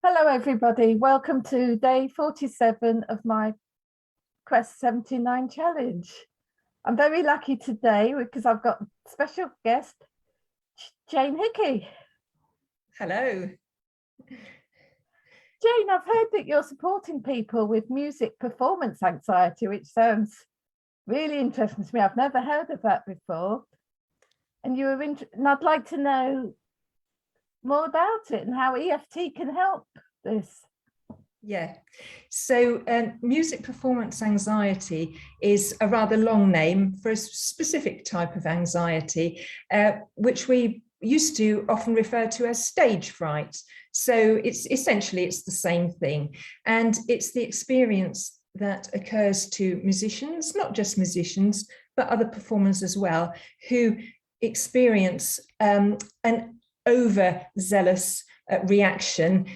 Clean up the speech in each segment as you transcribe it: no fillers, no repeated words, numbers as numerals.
Hello everybody, welcome to day 47 of my Quest 79 challenge. I'm very lucky today because I've got special guest Jane Hickey. Hello. Jane, I've heard that you're supporting people with music performance anxiety, which sounds really interesting to me. I've never heard of that before. And and I'd like to know more about it and how EFT can help this. Yeah, so music performance anxiety is a rather long name for a specific type of anxiety, which we used to often refer to as stage fright. So it's the same thing. And it's the experience that occurs to musicians, not just musicians, but other performers as well, who experience an overzealous reaction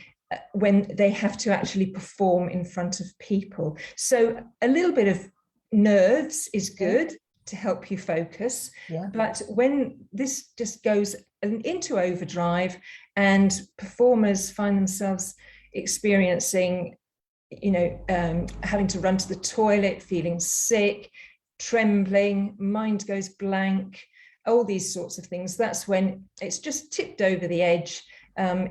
when they have to actually perform in front of people. So a little bit of nerves is good to help you focus, but when this just goes into overdrive and performers find themselves experiencing, having to run to the toilet, feeling sick, trembling, mind goes blank, all these sorts of things, that's when it's just tipped over the edge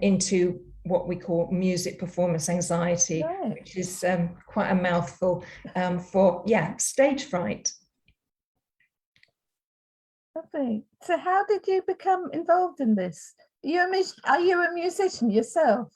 into what we call music performance anxiety, which is quite a mouthful for stage fright. Lovely. So how did you become involved in this? Are you a musician yourself?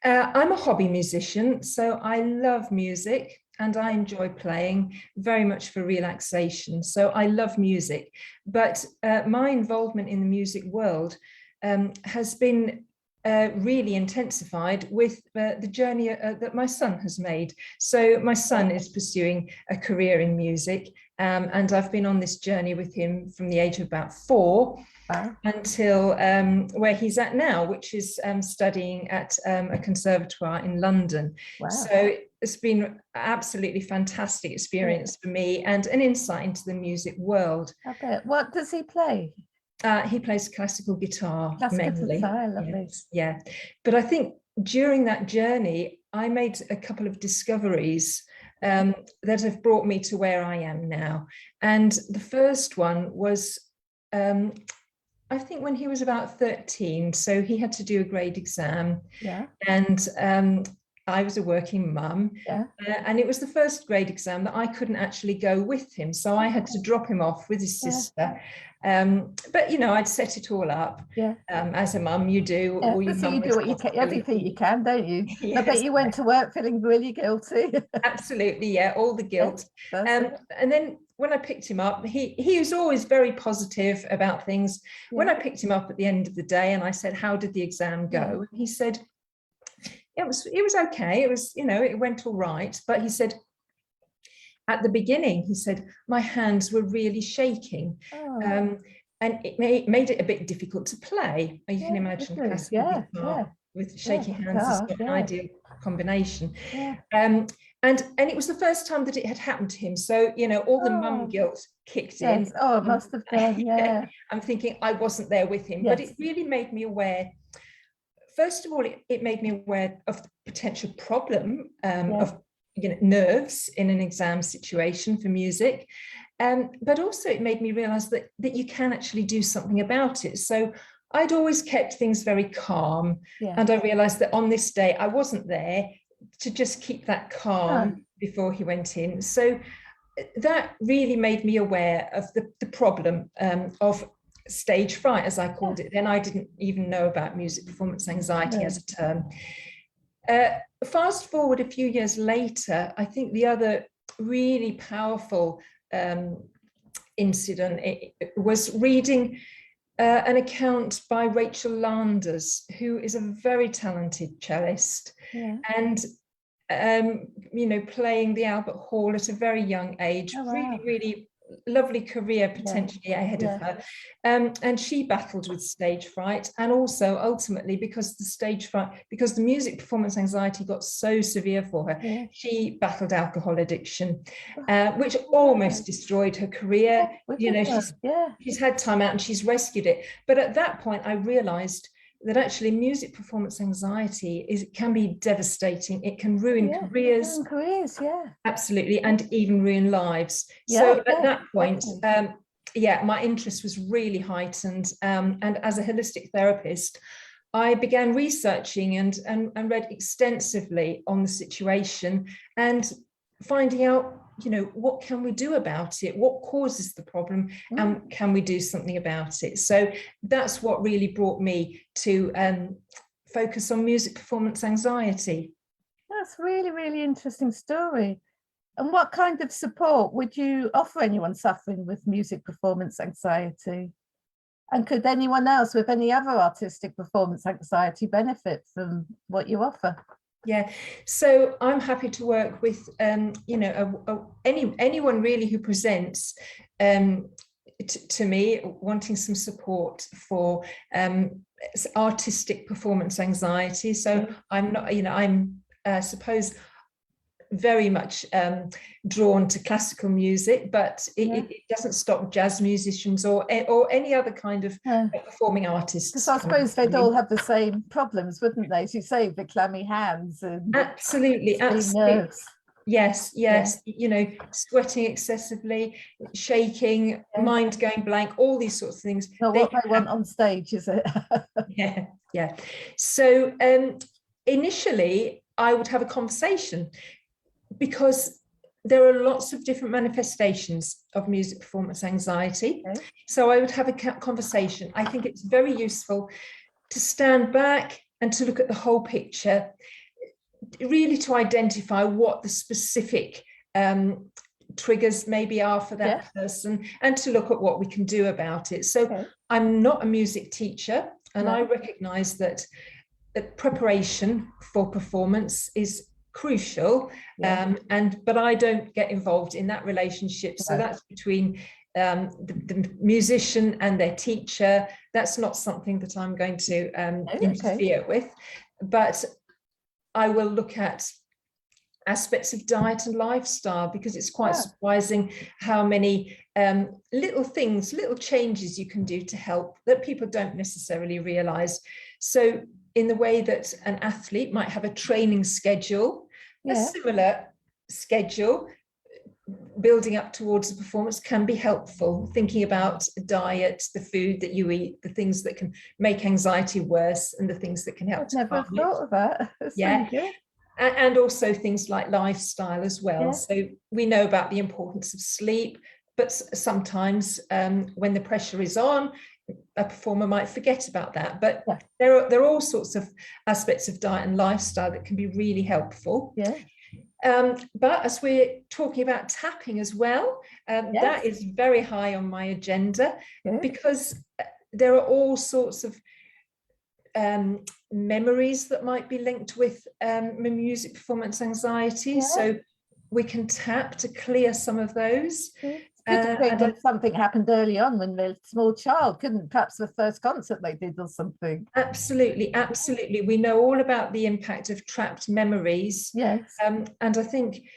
I'm a hobby musician, so I love music and I enjoy playing very much for relaxation. So I love music, but my involvement in the music world has been really intensified with the journey that my son has made. So my son is pursuing a career in music, and I've been on this journey with him from the age of about 4 until where he's at now, which is studying at a conservatoire in London. So it's been an absolutely fantastic experience for me and an insight into the music world. I bet. What does he play? He plays classical guitar mainly. Guitar, lovely. Yeah, but I think during that journey, I made a couple of discoveries that have brought me to where I am now. And the first one was, I think when he was about 13, so he had to do a grade exam. And I was a working mum, and it was the first grade exam that I couldn't actually go with him. So I had to drop him off with his sister. But I'd set it all up. As a mum, you do. So you do what you can, everything you can, don't you? Yes. I bet you went to work feeling really guilty. Absolutely, yeah, all the guilt. And then when I picked him up, he was always very positive about things. When I picked him up at the end of the day and I said, "How did the exam go?" He said, it was okay. It was, it went all right. But he said, at the beginning, he said, my hands were really shaking. And it made it a bit difficult to play. You can imagine classical guitar with shaky hands is not an ideal combination. And it was the first time that it had happened to him. So, all the mum guilt kicked in. Oh, it must have done, I'm thinking I wasn't there with him, but it really made me aware. First of all, it made me aware of the potential problem of nerves in an exam situation for music. But also it made me realize that you can actually do something about it. So I'd always kept things very calm. And I realized that on this day, I wasn't there to just keep that calm before he went in. So that really made me aware of the problem of stage fright, as I called it. Then I didn't even know about music performance anxiety as a term. Fast forward a few years later, I think the other really powerful incident was reading an account by Rachel Landers, who is a very talented cellist, and playing the Albert Hall at a very young age. Really lovely career potentially ahead of her, and she battled with stage fright, and also ultimately because the music performance anxiety got so severe for her, she battled alcohol addiction, which almost destroyed her career. She's had time out and she's rescued it, but at that point I realized that actually music performance anxiety can be devastating. It can ruin careers. Ruin careers, yeah. Absolutely, and even ruin lives. So at that point, my interest was really heightened. And as a holistic therapist, I began researching and read extensively on the situation and finding out, what can we do about it? What causes the problem? And can we do something about it? So that's what really brought me to focus on music performance anxiety. That's really, really interesting story. And what kind of support would you offer anyone suffering with music performance anxiety? And could anyone else with any other artistic performance anxiety benefit from what you offer? Yeah, so I'm happy to work with anyone really who presents to me wanting some support for artistic performance anxiety. So I'm not, I'm suppose very much drawn to classical music, but it doesn't stop jazz musicians or any other kind of performing artists. Because I suppose they'd all have the same problems, wouldn't they? As you say, the clammy hands and absolutely nerves. Yes, sweating excessively, shaking, mind going blank, all these sorts of things. Not what they want on stage, is it? Yeah. So initially, I would have a conversation, because there are lots of different manifestations of music performance anxiety. So I would have a conversation. I think it's very useful to stand back and to look at the whole picture, really to identify what the specific triggers maybe are for that person, and to look at what we can do about it. So I'm not a music teacher, and I recognize that preparation for performance is crucial, but I don't get involved in that relationship. So that's between the musician and their teacher. That's not something that I'm going to interfere with, but I will look at aspects of diet and lifestyle, because it's quite surprising how many little things, little changes you can do to help that people don't necessarily realize. So in the way that an athlete might have a training schedule, a similar schedule building up towards the performance can be helpful. Thinking about diet, the food that you eat, the things that can make anxiety worse, and the things that can help. I've never thought of that. Really and also things like lifestyle as well. So we know about the importance of sleep, but sometimes when the pressure is on, a performer might forget about that. But there are all sorts of aspects of diet and lifestyle that can be really helpful. But as we're talking about tapping as well, that is very high on my agenda, because there are all sorts of memories that might be linked with music performance anxiety. So we can tap to clear some of those. Something happened early on when they're a small child, couldn't perhaps the first concert they did or something. Absolutely. We know all about the impact of trapped memories. And I think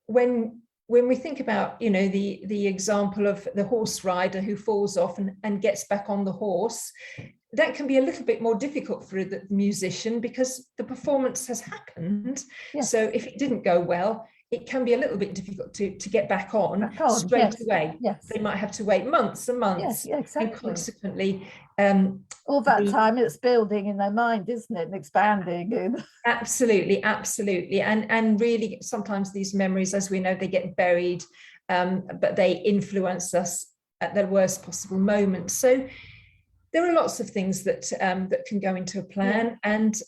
when we think about, the example of the horse rider who falls off and gets back on the horse, that can be a little bit more difficult for the musician, because the performance has happened. So if it didn't go well, it can be a little bit difficult to get back on straight away. They might have to wait months and months. And consequently, all that time it's building in their mind, isn't it, and expanding. Absolutely. And really, sometimes these memories, as we know, they get buried, but they influence us at the worst possible moment. So there are lots of things that can go into a plan, and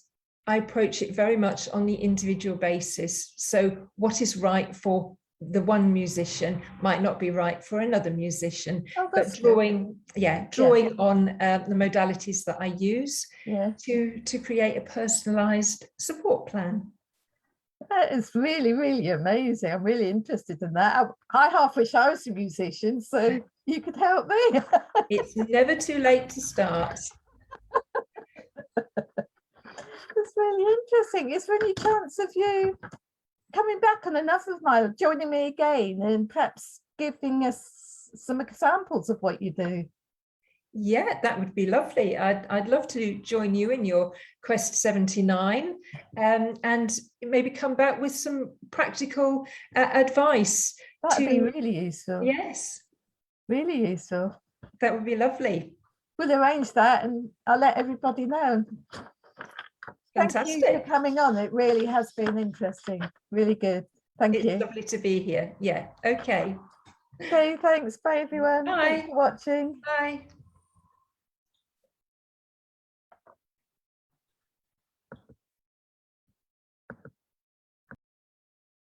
I approach it very much on the individual basis. So what is right for the one musician might not be right for another musician, but drawing on the modalities that I use to create a personalized support plan. That is really, really amazing. I'm really interested in that. I half wish I was a musician, so you could help me. It's never too late to start. It's really interesting. Is there any chance of you coming back on another of my, joining me again, and perhaps giving us some examples of what you do? Yeah, that would be lovely. I'd love to join you in your Quest 79, and maybe come back with some practical advice. That'd be really useful. Yes, really useful. That would be lovely. We'll arrange that and I'll let everybody know. Fantastic. Thank you for coming on. It really has been interesting. Really good. Thank you. It's lovely to be here. Yeah. Okay. Okay, thanks. Bye everyone. Bye. Thanks for watching. Bye.